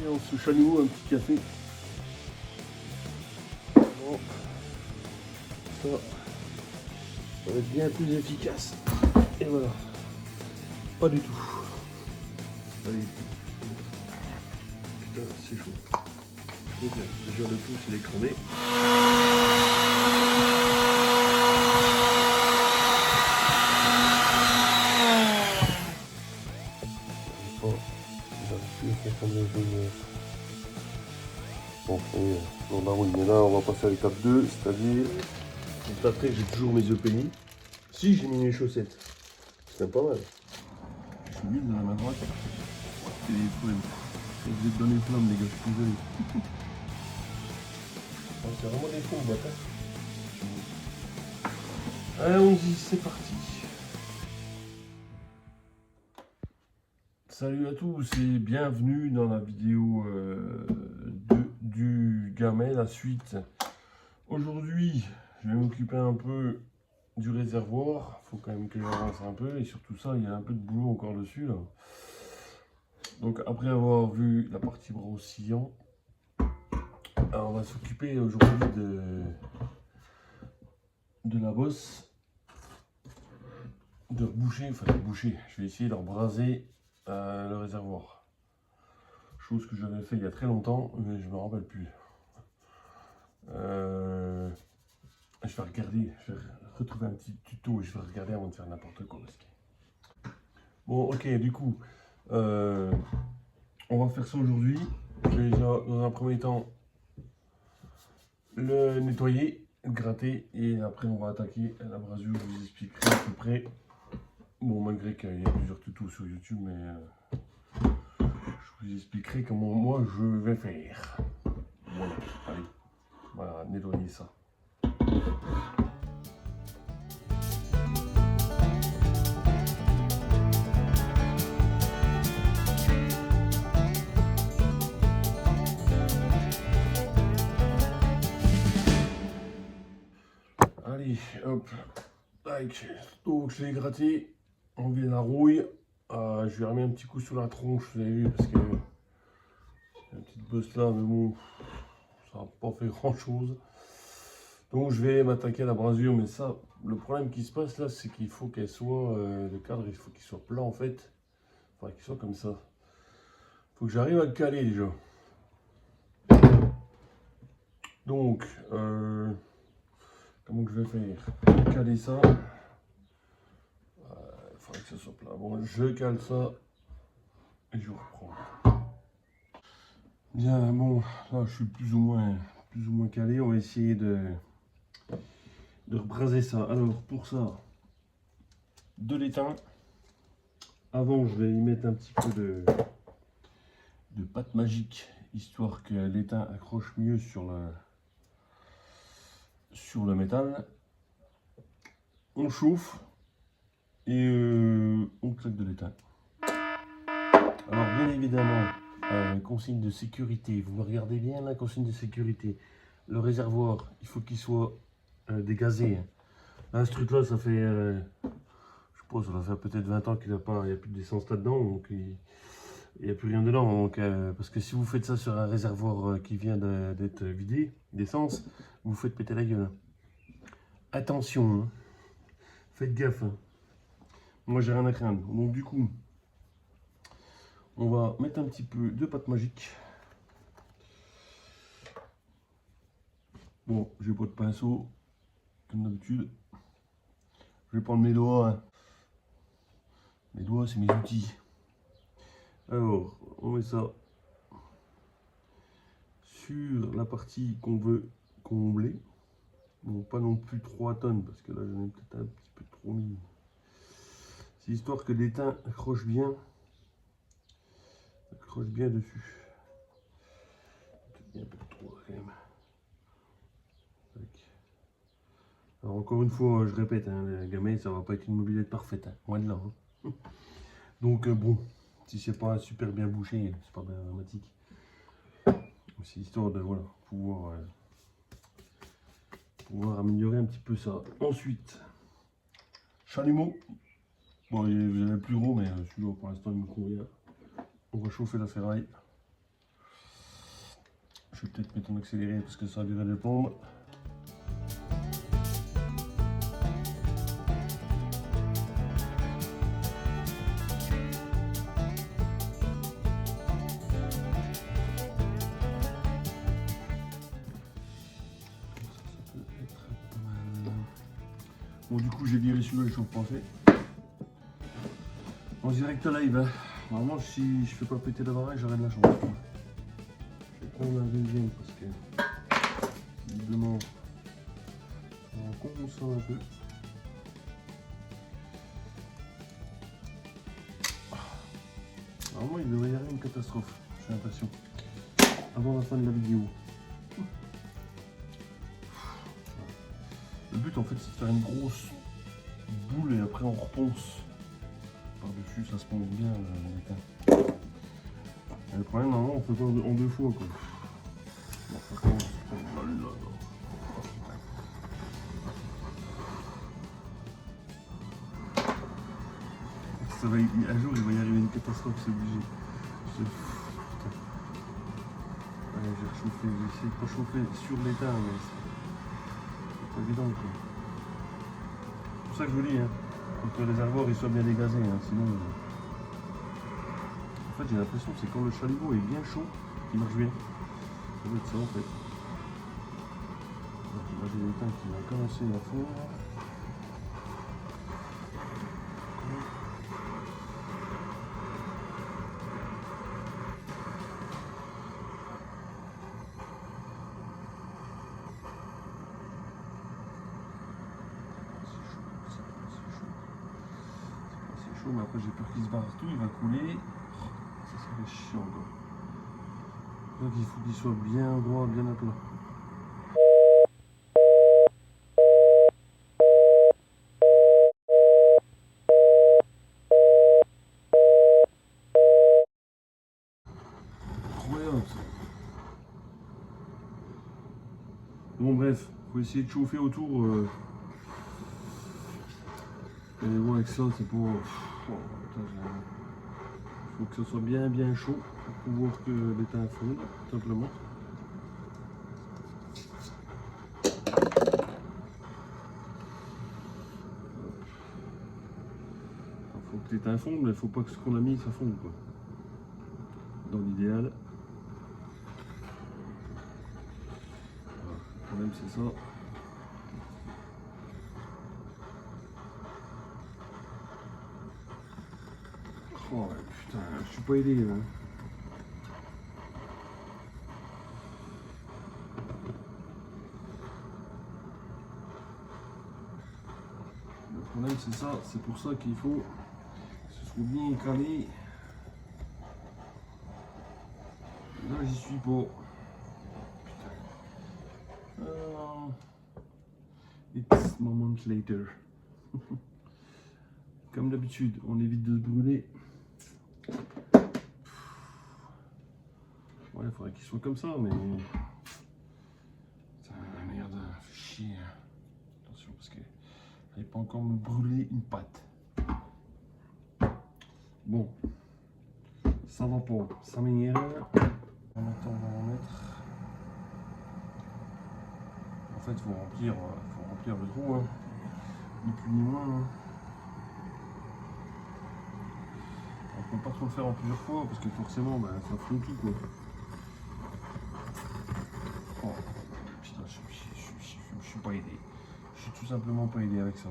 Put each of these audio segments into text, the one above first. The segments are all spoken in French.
Et on se chalumeau un petit café. Bon. Ça va être bien plus efficace. Et voilà. Pas du tout. Allez. Putain, c'est chaud. Donc, déjà le pouce il est cramé. Bon, on a oui, mais là on va passer à l'étape 2, c'est-à-dire, juste après j'ai toujours mes EPI. Si j'ai mis mes chaussettes, c'est pas mal. Je suis nul dans la main droite. C'est des flammes. Vous êtes dans les flammes les gars, je suis désolé. C'est vraiment des faux boîtes. Allons-y, c'est parti. Salut à tous et bienvenue dans la vidéo du gamet, la suite. Aujourd'hui, je vais m'occuper un peu du réservoir. Il faut quand même que j'avance un peu et surtout ça, il y a un peu de boulot encore dessus là. Donc après avoir vu la partie brossillon, on va s'occuper aujourd'hui de la bosse, de reboucher, enfin de boucher. Je vais essayer de rebraser le réservoir. Chose que j'avais fait il y a très longtemps, mais je me rappelle plus. Je vais regarder, je vais retrouver un petit tuto et je vais regarder avant de faire n'importe quoi. Bon, ok, du coup, on va faire ça aujourd'hui. Je vais déjà, dans un premier temps, le nettoyer, le gratter et après on va attaquer la brasure. Je vous expliquerai à peu près. Bon, malgré qu'il y a plusieurs tutos sur YouTube, mais je vous expliquerai comment moi je vais faire. Voilà, allez, voilà, nettoyer ça. Allez, hop, like. Donc je l'ai gratté, enlevé la rouille. Je lui ai remis un petit coup sur la tronche, vous avez vu, parce que une petite bosse là, mais bon, ça n'a pas fait grand chose. Donc je vais m'attaquer à la brasure, mais ça, le problème qui se passe là, c'est qu'il faut qu'elle soit, le cadre, il faut qu'il soit plat en fait. Enfin, qu'il soit comme ça. Il faut que j'arrive à le caler déjà. Donc, comment que je vais faire? Caler ça. Il faudrait que ça soit plat. Bon, je cale ça et je reprends. Bien, bon, là je suis plus ou moins calé. On va essayer de rebraser ça. Alors, pour ça, de l'étain. Avant, je vais y mettre un petit peu de pâte magique, histoire que l'étain accroche mieux sur le métal. On chauffe et on claque de l'étain. Alors bien évidemment, consigne de sécurité, vous regardez bien la consigne de sécurité. Le réservoir, il faut qu'il soit dégazé. Là, ce truc là, ça fait, je sais pas, ça va faire peut-être 20 ans qu'il n'y a plus d'essence là-dedans, donc il n'y a plus rien dedans. Donc, parce que si vous faites ça sur un réservoir qui vient d'être vidé d'essence, vous faites péter la gueule. Attention, hein. Faites gaffe. Hein. Moi, j'ai rien à craindre. Donc, du coup, on va mettre un petit peu de pâte magique. Bon, j'ai pas de pinceau, comme d'habitude. Je vais prendre mes doigts. Hein. Mes doigts, c'est mes outils. Alors, on met ça sur la partie qu'on veut combler. Bon, pas non plus 3 tonnes, parce que là, j'en ai peut-être un petit peu trop mis. C'est histoire que l'étain accroche bien dessus. Peut-être bien un peu trop quand même. Alors encore une fois, je répète, hein, le gamet, ça va pas être une mobilette parfaite, hein, loin de là. Hein. Donc bon, si c'est pas super bien bouché, c'est pas bien dramatique. C'est histoire de voilà, pouvoir améliorer un petit peu ça. Ensuite, chalumeau. Bon, vous avez le plus gros, mais celui-là pour l'instant il me convient. On va chauffer la ferraille. Je vais peut-être mettre en accéléré parce que ça a duré de plomb. Bon, du coup, j'ai viré celui-là, je suis français. En direct live, hein. Normalement, si je fais pas péter la baraque, j'aurai de la chance. Je vais prendre un deuxième parce que, visiblement, on consomme un peu. Normalement, il devrait y avoir une catastrophe, j'ai l'impression, avant la fin de la vidéo. Le but, en fait, c'est de faire une grosse boule et après on reponce par-dessus, ça se ponce bien l'étain. Le problème, normalement, on fait pas en deux fois, quoi. Bon, ça commence. Oh là là. Ça va, un jour, il va y arriver une catastrophe, c'est obligé. Putain. Ouais, j'ai réchauffé, j'ai essayé de pas chauffer sur l'étain, mais c'est pas évident, quoi. C'est pour ça que je vous dis, hein, faut que le réservoir il soit bien dégazé, hein, sinon... En fait, j'ai l'impression que c'est quand le chalumeau est bien chaud qu'il marche bien. Ça doit être ça, en fait. Donc, là, j'ai l'étain qui va commencer à fondre. Mais après j'ai peur qu'il se barre tout, il va couler. Ça serait chiant quoi. Donc il faut qu'il soit bien droit, bien à plat. Incroyable ça. Bon bref, faut essayer de chauffer autour. Et bon avec ça c'est pour... Il faut que ça soit bien chaud pour pouvoir que l'étain fonde, tout simplement. Il faut que l'étain fonde, mais il ne faut pas que ce qu'on a mis ça fonde quoi. Dans l'idéal. Voilà. Le problème c'est ça. Oh putain, je suis pas aidé là. Le problème c'est ça, c'est pour ça qu'il faut que ce soit bien calé. Là j'y suis pas. Putain. It's moment later. Comme d'habitude, on évite de se brûler. Ouais, il faudrait qu'il soit comme ça, mais... Putain, merde, fait chier. Attention, parce que je n'allais pas encore me brûler une patte. Bon, ça va pas, ça m'énerve. On va en mettre. En fait, il faut remplir le trou, hein. Ni plus ni moins. Hein. On ne peut pas trop le faire en plusieurs fois parce que forcément bah, ça fond tout quoi. Oh putain, je suis pas aidé. Je suis tout simplement pas aidé avec ça.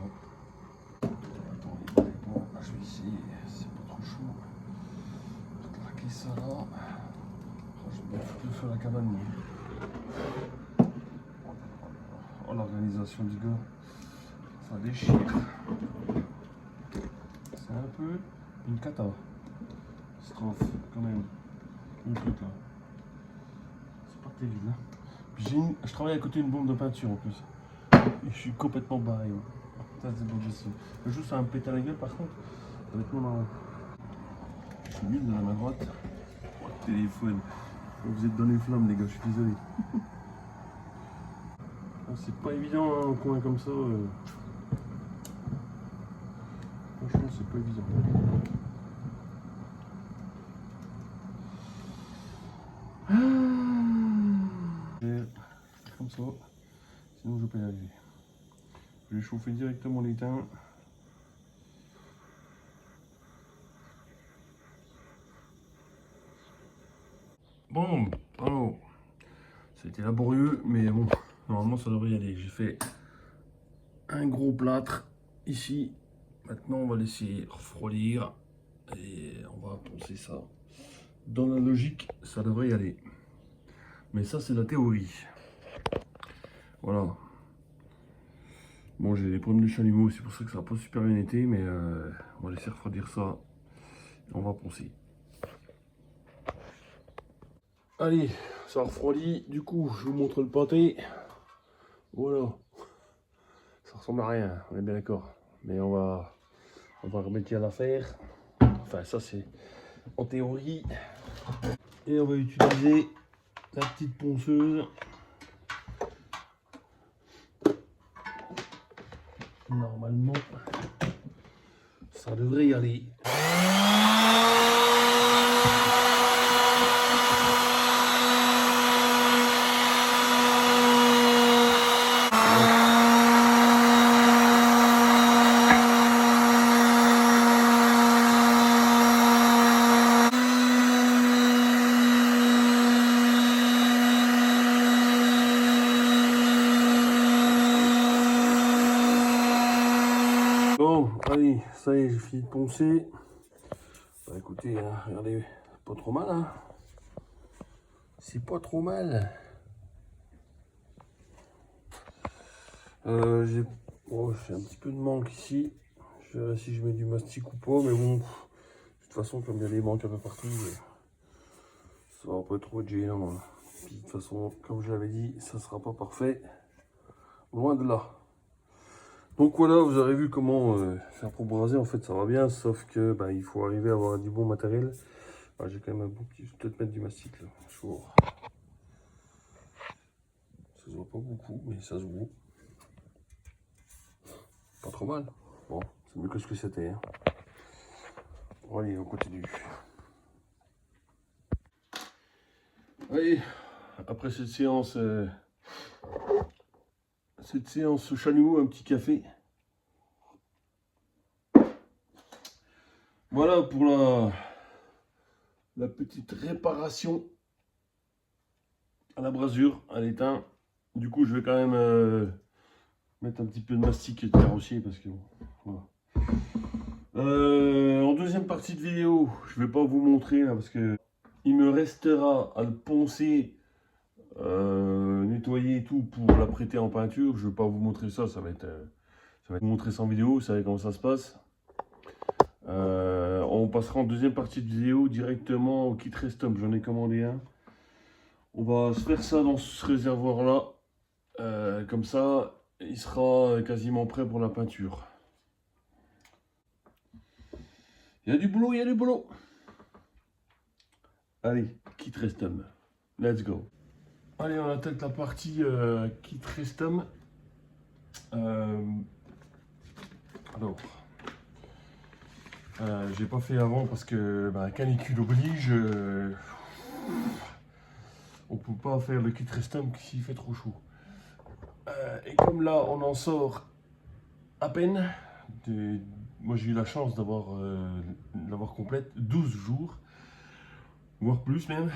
Attendez, bon, je vais essayer, c'est pas trop chaud. Je vais claquer ça là. Oh, je vais bien foutre le feu à la cabane. Oh l'organisation du gars, ça déchire. C'est un peu une cata. Strophe, quand même. Le truc là. C'est pas terrible. Hein. Puis je travaille à côté d'une bombe de peinture en plus. Et je suis complètement barré. Ouais. Ça c'est bon possible. Juste ça va me péter à la gueule par contre. Ça va être marrant. Je suis nul dans la main droite. Oh, le téléphone. Vous êtes dans les flammes les gars, je suis désolé. C'est pas évident hein, un coin comme ça. Franchement c'est pas évident. ça. Sinon, je peux y arriver. Je vais chauffer directement l'étain. Bon, alors, c'était laborieux, mais bon, normalement ça devrait y aller. J'ai fait un gros plâtre ici. Maintenant, on va laisser refroidir et on va poncer ça. Dans la logique, ça devrait y aller. Mais ça, c'est la théorie. Voilà. Bon, j'ai des problèmes de chalumeau, c'est pour ça que ça n'a pas super bien été, mais on va laisser refroidir ça. Et on va poncer. Allez, ça refroidit. Du coup, je vous montre le pâté. Voilà. Ça ressemble à rien, on est bien d'accord. Mais on va remettre à l'affaire. Enfin, ça c'est en théorie. Et on va utiliser la petite ponceuse. Normalement, ça devrait y aller. Bon, allez, ça y est, j'ai fini de poncer. Bah écoutez, hein, regardez, pas trop mal, hein. C'est pas trop mal. J'ai un petit peu de manque ici. Je verrai si je mets du mastic ou pas, mais bon, de toute façon, comme il y a des manques un peu partout, ça va pas trop être gênant, hein. Puis de toute façon, comme je l'avais dit, ça sera pas parfait. Loin de là. Donc voilà, vous aurez vu comment faire pour braser. En fait, ça va bien, sauf que bah, il faut arriver à avoir du bon matériel. Ah, j'ai quand même un bout qui... Je vais peut-être mettre du mastic là. Chaud. Ça se voit pas beaucoup, mais ça se voit. Pas trop mal. Bon, c'est mieux que ce que c'était, hein. Bon, allez, on continue. Allez, après cette séance au chalumeau, un petit café. Voilà pour la petite réparation à la brasure, à l'étain. Du coup, je vais quand même mettre un petit peu de mastic de carrossier parce que voilà. En deuxième partie de vidéo, je vais pas vous montrer là parce que il me restera à le poncer, nettoyer et tout pour l'apprêter en peinture. Je vais pas vous montrer ça, ça va être vous montrer ça en vidéo, vous savez comment ça se passe. On passera en deuxième partie de vidéo directement au kit Restom, j'en ai commandé un. On va se faire ça dans ce réservoir là, comme ça il sera quasiment prêt pour la peinture. Il y a du boulot, il y a du boulot. Allez, kit Restom, let's go. Allez, on attaque la partie kit Restom. Alors, j'ai pas fait avant parce que canicule oblige. On peut pas faire le kit Restom s'il fait trop chaud. Et comme là, on en sort à peine. Moi, j'ai eu la chance d'avoir complète 12 jours, voire plus même.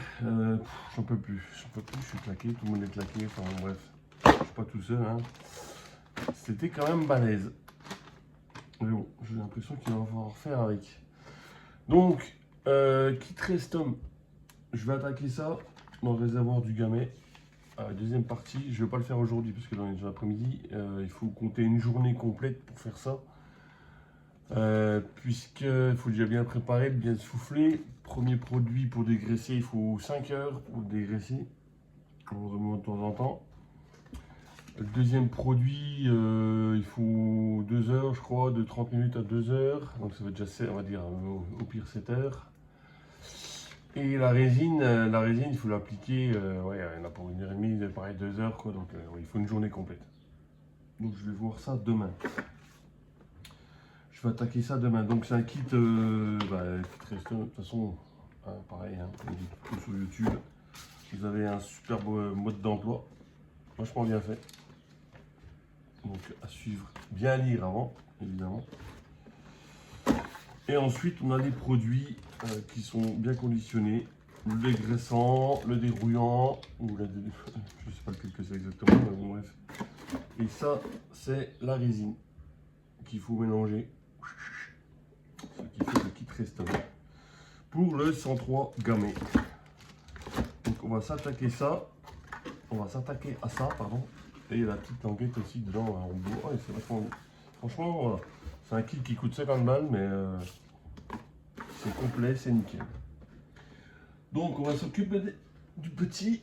J'en peux plus, je suis claqué, tout le monde est claqué. Enfin bref, je suis pas tout seul, hein. C'était quand même balèze. Mais bon, j'ai l'impression qu'il va falloir faire avec. Donc, kit Restom, je vais attaquer ça dans le réservoir du Gamay. Deuxième partie, je ne vais pas le faire aujourd'hui parce que dans l'après-midi, il faut compter une journée complète pour faire ça. Puisqu'il faut déjà bien préparer, bien souffler. Premier produit pour dégraisser, il faut 5 heures pour dégraisser. On remonte de temps en temps. Le deuxième produit, il faut 2 heures, je crois, de 30 minutes à 2 heures. Donc ça va déjà, on va dire, au pire 7 heures. Et la résine, il faut l'appliquer, ouais, il y en a pour 1h30, pareil 2 heures, quoi. Donc il faut une journée complète. Donc je vais voir ça demain. Je vais attaquer ça demain. Donc c'est un kit, kit Restom, de toute façon, pareil, hein, tout sur YouTube. Vous avez un superbe mode d'emploi. vachement bien fait. Donc à suivre, bien lire avant, évidemment. Et ensuite, on a les produits qui sont bien conditionnés. Le dégraissant, le dérouillant, ou je ne sais pas lequel que c'est exactement, mais bon, bref. Et ça, c'est la résine qu'il faut mélanger. Ce qui fait le kit restaurant. Pour le 103 gamay. Donc on va s'attaquer ça. On va s'attaquer à ça, pardon. Et il y a la petite languette aussi dedans en bois. C'est vachement... Franchement, voilà. C'est un kit qui coûte 50 balles, mais c'est complet, c'est nickel. Donc on va s'occuper du petit.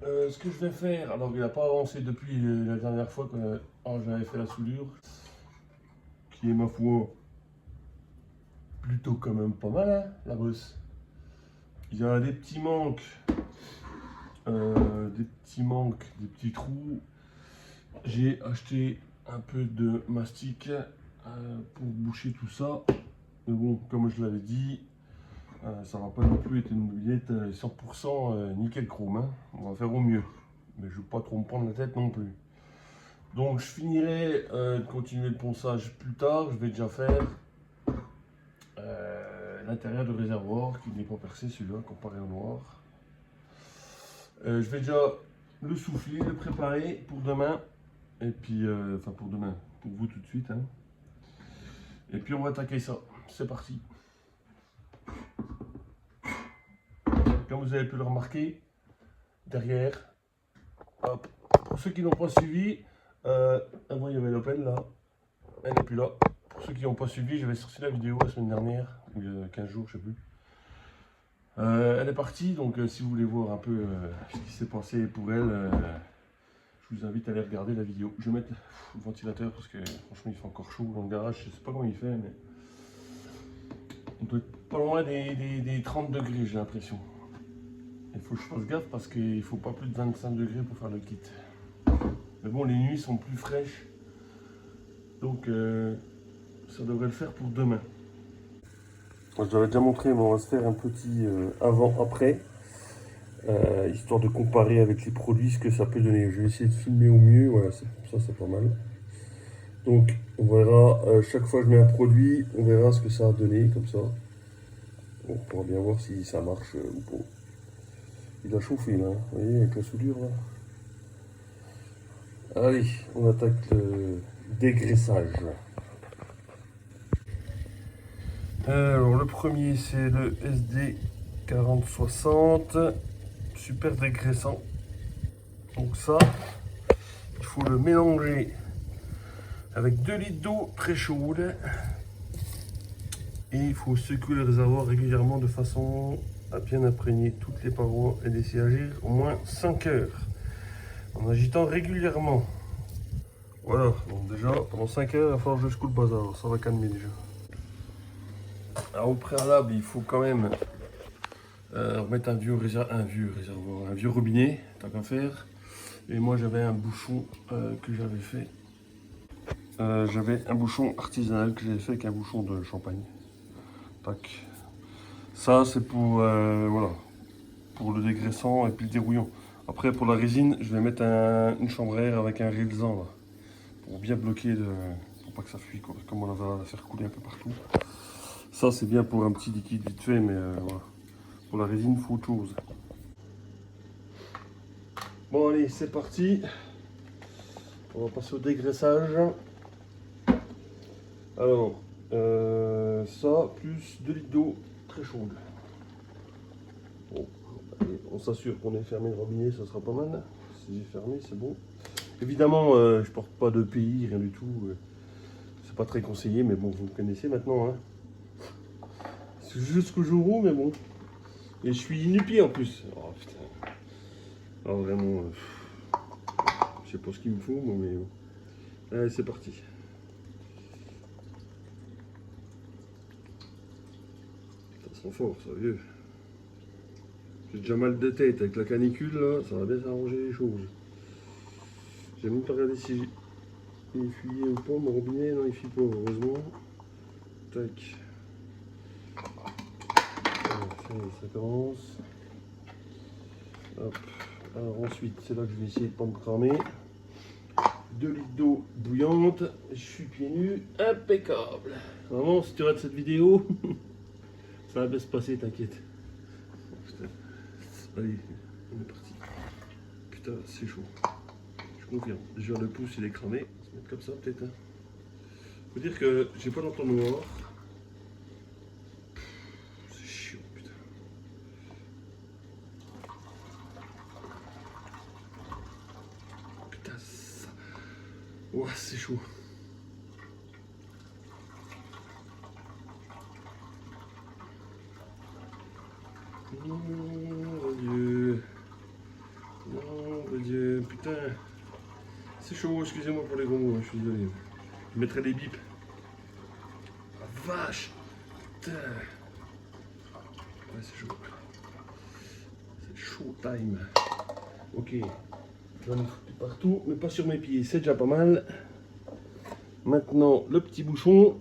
Ce que je vais faire, alors il n'a pas avancé depuis la dernière fois que j'avais fait la soudure, qui est ma foi plutôt quand même pas mal, hein, la bosse. Il y a des petits manques, des petits trous. J'ai acheté un peu de mastic pour boucher tout ça. Mais bon, comme je l'avais dit, ça va pas non plus être une billette 100% nickel chrome. Hein. On va faire au mieux. Mais je ne veux pas trop me prendre la tête non plus. Donc je finirai de continuer le ponçage plus tard. Je vais déjà faire l'intérieur du réservoir qui n'est pas percé, celui-là comparé au noir. Je vais déjà le souffler, le préparer pour demain. Et puis, enfin pour demain, pour vous tout de suite. Hein. Et puis on va attaquer ça. C'est parti. Comme vous avez pu le remarquer, derrière, hop, pour ceux qui n'ont pas suivi, avant il y avait l'Opel là, elle n'est plus là. Pour ceux qui n'ont pas suivi, j'avais sorti la vidéo la semaine dernière, il y a 15 jours, je sais plus. Elle est partie, donc si vous voulez voir un peu ce qui s'est passé pour elle, je vous invite à aller regarder la vidéo. Je vais mettre le ventilateur parce que franchement il fait encore chaud dans le garage, je sais pas comment il fait, mais on doit être pas loin des 30 degrés, j'ai l'impression. Il faut que je fasse gaffe parce qu'il ne faut pas plus de 25 degrés pour faire le kit. Mais bon, les nuits sont plus fraîches, donc ça devrait le faire pour demain. Je l'avais déjà montré, mais on va se faire un petit avant-après, histoire de comparer avec les produits ce que ça peut donner. Je vais essayer de filmer au mieux, voilà, ça c'est pas mal. Donc on verra, chaque fois que je mets un produit, on verra ce que ça a donné, comme ça. On pourra bien voir si ça marche ou pas. Il a chauffé là, vous voyez, avec la soudure là. Allez, on attaque le dégraissage. Alors le premier c'est le SD 4060, super dégraissant. Donc ça, il faut le mélanger avec 2 litres d'eau très chaude. Et il faut secouer le réservoir régulièrement de façon à bien imprégner toutes les parois et laisser agir au moins 5 heures. En agitant régulièrement. Voilà, donc déjà pendant 5 heures, il va falloir que je secoue le bazar, ça va calmer déjà. Alors au préalable, il faut quand même remettre un vieux réservoir, un vieux robinet, tant qu'à faire. Et moi j'avais un bouchon que j'avais fait. J'avais un bouchon artisanal que j'avais fait avec un bouchon de champagne. Tac. Ça c'est pour, voilà, pour le dégraissant et puis le dérouillant. Après pour la résine, je vais mettre une chambre à air avec un rilsan là. Pour bien bloquer, pour pas que ça fuit quoi, comme on va la faire couler un peu partout. Ça c'est bien pour un petit liquide vite fait, mais voilà. Pour la résine, il faut autre chose. Bon allez, c'est parti. On va passer au dégraissage. Alors, ça plus 2 litres d'eau très chaude. Bon, allez, on s'assure qu'on ait fermé le robinet, ça sera pas mal. Si j'ai fermé, c'est bon. Évidemment, je porte pas de pays, rien du tout. C'est pas très conseillé, mais bon, vous me connaissez maintenant. Hein. C'est jusqu'au jour où, mais bon. Et je suis nu-pied en plus. Oh putain. Alors vraiment, je sais pas ce qu'il me faut, moi, mais bon. Allez, c'est parti. Ça sent fort, ça, vieux. J'ai déjà mal de tête avec la canicule, là, ça va bien s'arranger les choses. J'ai même pas regardé si il fuyait ou pas, mon robinet, non, il fuit pas, heureusement. Tac. Ça commence. Hop, Alors ensuite, c'est là que je vais essayer de ne pas me cramer. 2 litres d'eau bouillante. Je suis pieds nus. Impeccable. Vraiment, si tu rates cette vidéo, ça va bien se passer, t'inquiète. Putain. Allez, on est parti. Putain, c'est chaud. Je confirme. Déjà, le pouce, il est cramé. On va se mettre comme ça, peut-être. Hein. Faut dire que j'ai pas l'entonnoir. C'est chiant, putain. Putain, ça. Ouah, c'est chaud. Non, mon Dieu. Non, mon Dieu, putain. C'est chaud, excusez-moi pour les gros mots, je suis désolé. Je mettrai des bips. La vache. Putain. Ouais, c'est chaud. C'est chaud time. Ok. J'en ai foutu partout, mais pas sur mes pieds. C'est déjà pas mal. Maintenant, le petit bouchon.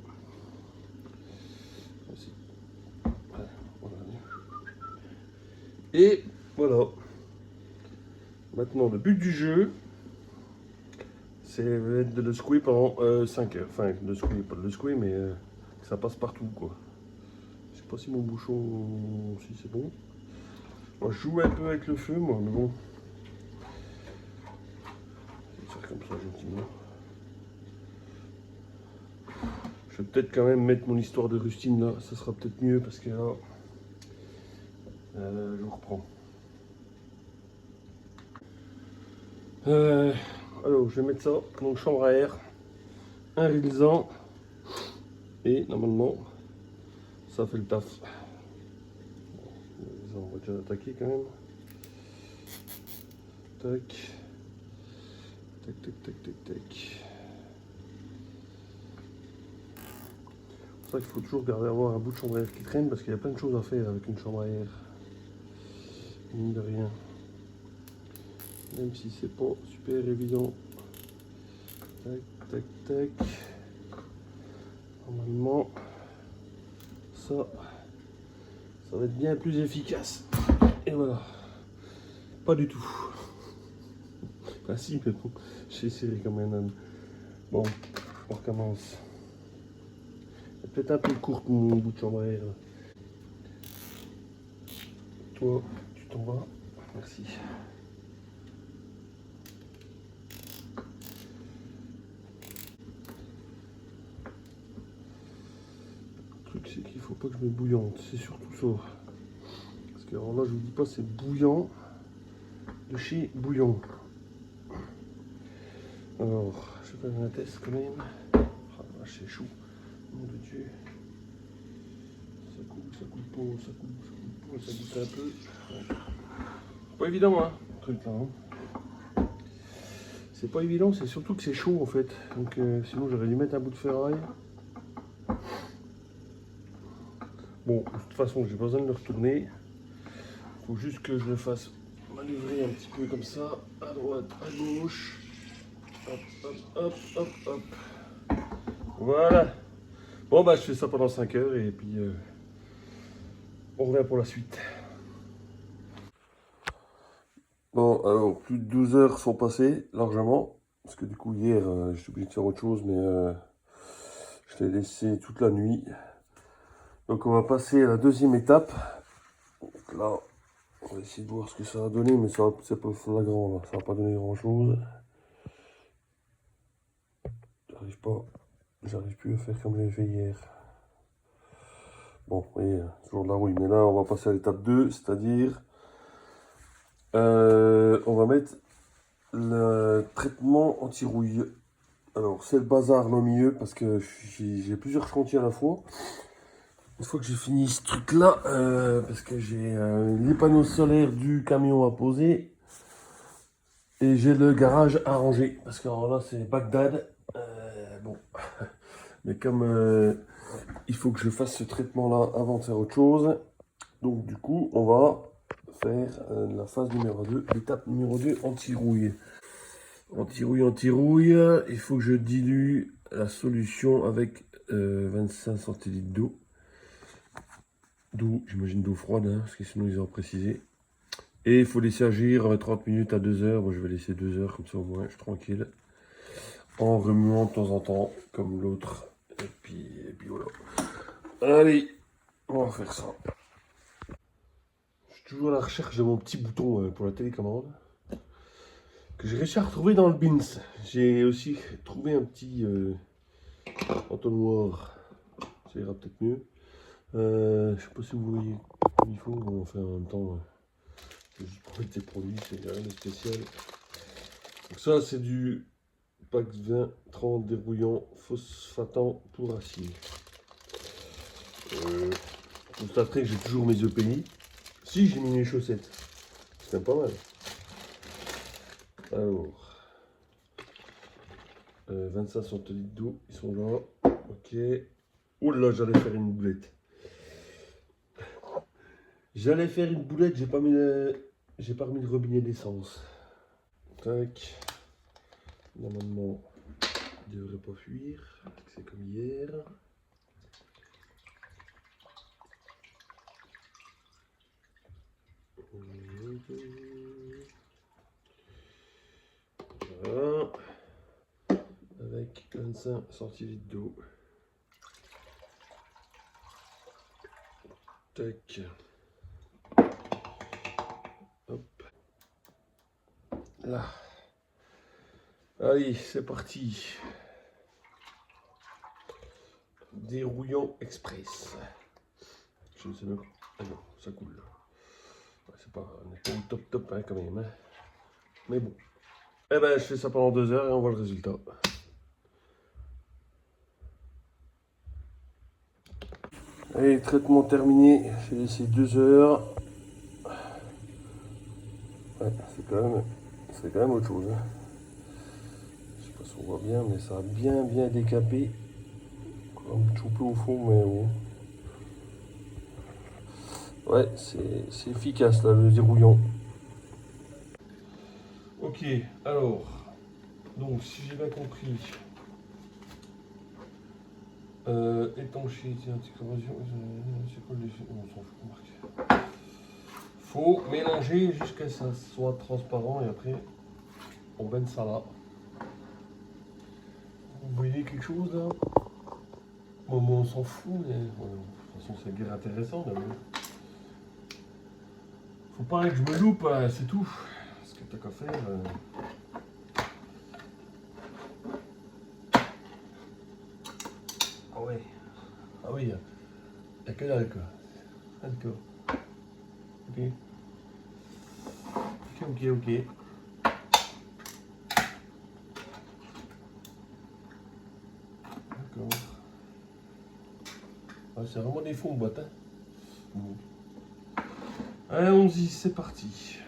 Et voilà. Maintenant, le but du jeu, c'est de le secouer pendant 5 heures. Enfin, de secouer, pas de le secouer, mais que ça passe partout, quoi. Je sais pas si mon bouchon, si c'est bon. Moi, je joue un peu avec le feu, moi, mais bon. Je vais faire comme ça, gentiment. Je vais peut-être quand même mettre mon histoire de rustine là. Ça sera peut-être mieux, parce que là, je reprends. Alors, je vais mettre ça. Donc, chambre à air. Un rilsan. Et normalement, ça fait le taf. On va déjà attaquer quand même. Tac. Tac, tac, tac, tac, tac. C'est pour ça qu'il faut toujours garder avoir un bout de chambre à air qui traîne, parce qu'il y a plein de choses à faire avec une chambre à air. Mine de rien. Même si c'est pas super évident. Tac, tac, tac. Normalement, ça va être bien plus efficace. Et voilà. Pas du tout. Enfin si, mais bon, j'ai serré comme un âne. Bon, on recommence. Elle est peut-être un peu courte mon bout de chambre à air. Toi, tu t'en vas. Merci. Le truc c'est qu'il faut pas que je mette bouillante, c'est surtout ça. Parce que alors là je vous dis pas c'est bouillant de chez Bouillon. Alors, je vais faire un test quand même. Ah c'est chaud. Mon Dieu. Ça coupe pas, ça coupe pas, ça goûte un peu. Ouais. Pas évident hein, le truc là. Hein. C'est pas évident, c'est surtout que c'est chaud en fait. Donc sinon j'aurais dû mettre un bout de ferraille. Bon, de toute façon, j'ai pas besoin de le retourner. Il faut juste que je le fasse manœuvrer un petit peu comme ça, à droite, à gauche. Hop, hop, hop, hop, hop. Voilà. Bon, bah, je fais ça pendant 5 heures et puis on revient pour la suite. Bon, alors, plus de 12 heures sont passées, largement. Parce que du coup, hier, j'étais obligé de faire autre chose, mais je l'ai laissé toute la nuit. Donc, on va passer à la deuxième étape. Donc là, on va essayer de voir ce que ça va donner, mais ça c'est pas flagrant, là. Ça va pas donner grand-chose. J'arrive plus à faire comme j'avais fait hier. Bon, vous voyez, toujours de la rouille. Mais là, on va passer à l'étape 2, c'est-à-dire, on va mettre le traitement anti-rouille. Alors, c'est le bazar là au milieu, parce que j'ai plusieurs chantiers à la fois. Une fois que j'ai fini ce truc-là, parce que j'ai les panneaux solaires du camion à poser, et j'ai le garage à ranger, parce que alors là, c'est Bagdad. Bon, mais comme il faut que je fasse ce traitement-là avant de faire autre chose, donc du coup, on va faire la phase numéro 2, l'étape numéro 2, anti-rouille. Anti-rouille, il faut que je dilue la solution avec 25 centilitres d'eau. D'eau, j'imagine d'eau froide, hein, parce que sinon ils ont précisé. Et il faut laisser agir 30 minutes à 2 heures. Moi, je vais laisser 2 heures, comme ça au moins, je suis tranquille. En remuant de temps en temps, comme l'autre. Et puis voilà. Allez, on va faire ça. Je suis toujours à la recherche de mon petit bouton pour la télécommande. Que j'ai réussi à retrouver dans le bins. J'ai aussi trouvé un petit entonnoir. Ça ira peut-être mieux. Je sais pas si vous voyez comme il faut. Bon, enfin, en même temps, c'est juste pour mettre des produits, c'est rien de spécial. Donc ça, c'est du Pax 20 30 dérouillant phosphatant pour acier. Vous constaterez que j'ai toujours mes EPI. Si, j'ai mis mes chaussettes. C'est même pas mal. Alors, 25 centilitres d'eau, ils sont là. Ok. Oh là, j'allais faire une boulette. J'allais faire une boulette, j'ai pas remis le robinet d'essence. Tac. Normalement, il devrait pas fuir. C'est comme hier. Voilà. Avec 25 centilitres d'eau. Tac. Hop. Là. Allez, c'est parti. Dérouillant express. Je ne sais même pas. Ah non, ça coule. Ouais, c'est pas, on n'est pas au top hein, quand même. Hein. Mais bon. Eh ben, je fais ça pendant 2 heures et on voit le résultat. Allez, traitement terminé. J'ai laissé 2 heures. Ouais, c'est quand même autre chose. Hein. Je sais pas si on voit bien, mais ça a bien décapé. Un petit peu au fond, mais bon. Ouais, c'est efficace là, le dérouillant. Ok, alors, donc si j'ai bien compris, étanchéité, anticorrosion, c'est quoi l'effet? On s'en fout, remarquez. Faut mélanger jusqu'à ce que ça soit transparent et après on baigne ça là. Vous voyez quelque chose là? Bon, moi on s'en fout, mais de toute façon c'est guère intéressant. Mais bon. Faut pas que je me loupe, c'est tout. Ce que t'as qu'à faire. Ah ouais. Ah oui, il n'y a que dalle quoi. D'accord. Ok. Ok. D'accord. Ah, c'est vraiment des fonds de boîte. Hein. Bon. Allons-y, c'est parti.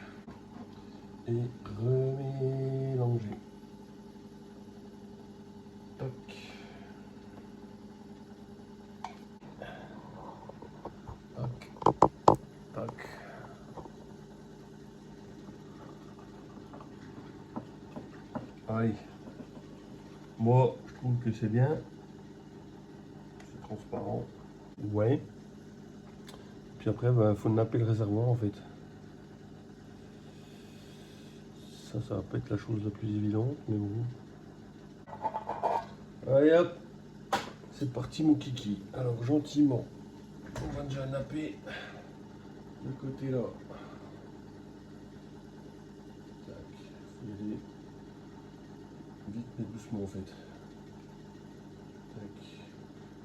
Et remélanger. Toc. Toc. Toc. Allez. Moi, je trouve que c'est bien. C'est transparent. Ouais. Puis après, il faut napper le réservoir en fait. Ça va pas être la chose la plus évidente, mais bon. Allez hop, c'est parti mon kiki. Alors gentiment, on va déjà napper le côté là. Tac, faut y aller vite mais doucement en fait. Tac,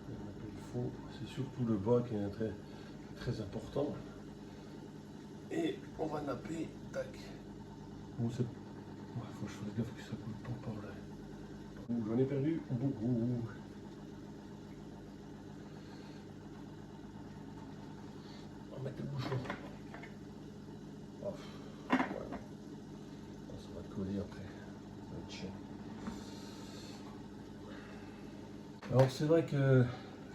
on va napper le fond. C'est surtout le bas qui est très important. Et on va napper, tac. Bon, c'est... faut que je fasse gaffe que ça coule pas par là. J'en ai perdu beaucoup. On va mettre le bouchon. Oh, voilà. Ça va coller après. Ça va être chiant. Alors c'est vrai que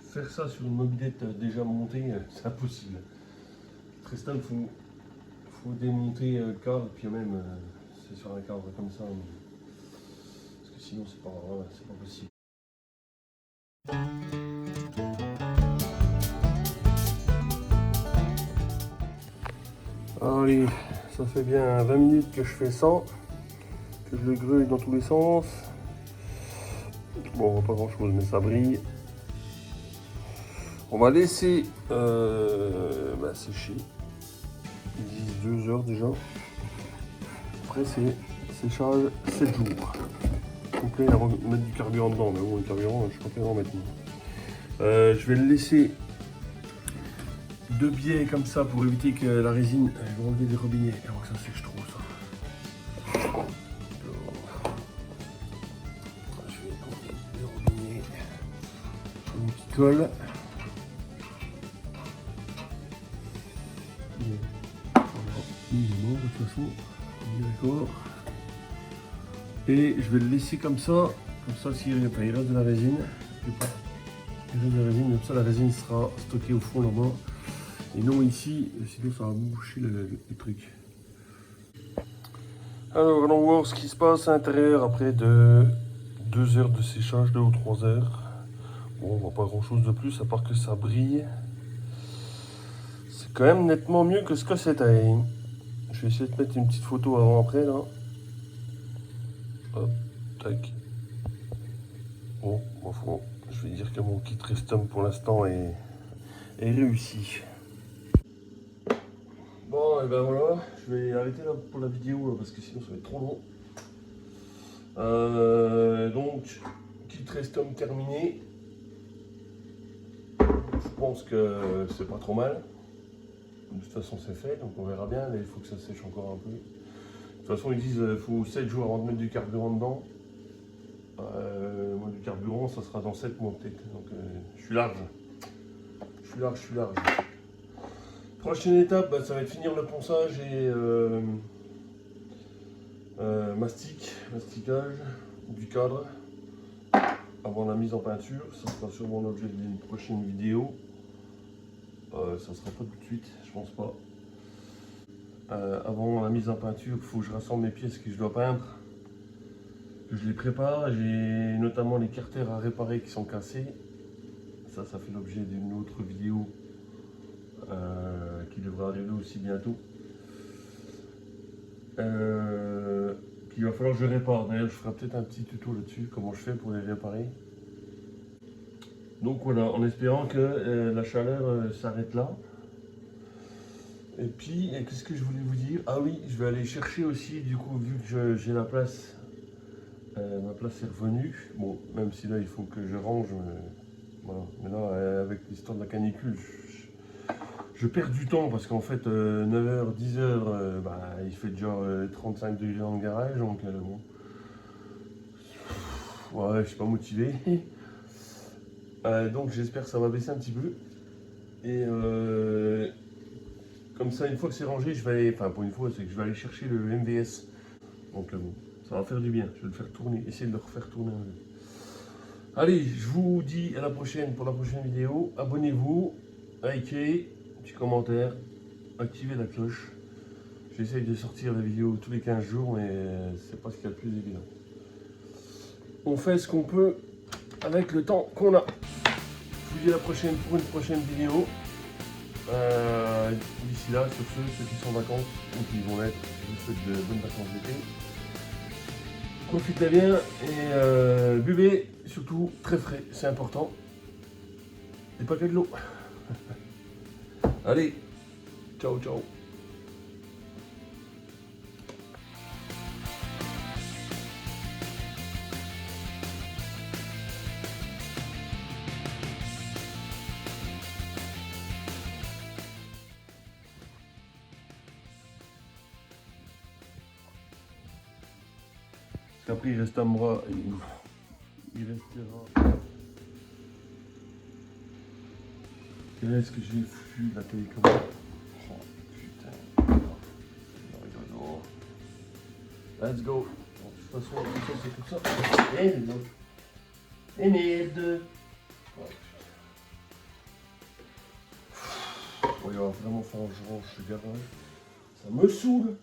faire ça sur une mobilette déjà montée, c'est impossible. Très simple, il faut démonter le cadre, puis même c'est sur un cadre comme ça. Parce que sinon c'est pas possible. Allez, Ça fait bien 20 minutes que je fais ça, que je le grouille dans tous les sens. Bon, on voit pas grand chose, mais ça brille. On va laisser sécher. Ils disent 2 heures déjà. Après, c'est séchage 7 jours. Complet à mettre du carburant dedans, mais bon, le carburant, je compte en mettre. Je vais le laisser de biais comme ça pour éviter que la résine. Je vais enlever des robinets avant que ça sèche trop ça. Je vais enlever les robinets qui collent. Il est mort de toute façon, d'accord. Et je vais le laisser comme ça s'il reste de la résine, comme ça la résine sera stockée au fond là-bas. Et non ici, sinon ça va boucher le truc. Alors allons voir ce qui se passe à l'intérieur après 2 heures de séchage, 2 ou 3 heures. Bon, on voit pas grand chose de plus à part que ça brille. C'est quand même nettement mieux que ce que c'était. Je vais essayer de mettre une petite photo avant-après là. Hop, tac. Bon, je vais dire que mon kit Restom pour l'instant est réussi. Bon, et ben voilà, je vais arrêter là pour la vidéo là, parce que sinon ça va être trop long. Donc, kit Restom terminé. Je pense que c'est pas trop mal. De toute façon, c'est fait, donc on verra bien. Là, il faut que ça sèche encore un peu. De toute façon, ils disent qu'il faut 7 jours avant de mettre du carburant dedans. Moi, du carburant, ça sera dans 7 mois peut-être. Donc, je suis large. Je suis large. Prochaine étape, ça va être finir le ponçage et masticage du cadre avant la mise en peinture. Ça sera sûrement l'objet d'une prochaine vidéo. Ça sera pas tout de suite, je pense pas. Avant la mise en peinture, il faut que je rassemble mes pièces que je dois peindre. Que je les prépare. J'ai notamment les carters à réparer qui sont cassés. Ça fait l'objet d'une autre vidéo qui devrait arriver aussi bientôt. Qu'il va falloir que je répare. D'ailleurs, je ferai peut-être un petit tuto là-dessus, comment je fais pour les réparer. Donc voilà, en espérant que la chaleur s'arrête là. Et puis, qu'est-ce que je voulais vous dire? Ah oui, je vais aller chercher aussi, du coup, vu que j'ai la place, ma place est revenue. Bon, même si là, il faut que je range. Voilà. Mais là, avec l'histoire de la canicule, je perds du temps parce qu'en fait, 9h, 10h, il fait déjà 35 degrés dans le garage. Donc, bon. Ouais, je suis pas motivé. Donc, j'espère que ça va baisser un petit peu. Et comme ça, une fois que c'est rangé, je vais aller, enfin, pour une fois, c'est que je vais aller chercher le MVS. Donc, bon, ça va faire du bien. Je vais le faire tourner, essayer de le refaire tourner un peu. Allez, je vous dis à la prochaine pour la prochaine vidéo. Abonnez-vous, likez, petit commentaire, activez la cloche. J'essaye de sortir la vidéo tous les 15 jours, mais c'est pas ce qu'il y a de plus évident. On fait ce qu'on peut avec le temps qu'on a. Je vous dis à la prochaine pour une prochaine vidéo. D'ici là, sur ceux qui sont en vacances ou qui vont l'être, je vous souhaite de bonnes vacances d'été. Profitez bien et buvez, surtout très frais, c'est important. Et pas que de l'eau. Allez, ciao ciao. Après il reste un bras, il restera. Qu'est-ce que j'ai foutu la télécommande? Oh putain. Let's go. Bon, de toute façon, c'est tout ça. Et merde. Oh, il va vraiment falloir que je range ce garage. Ça me saoule.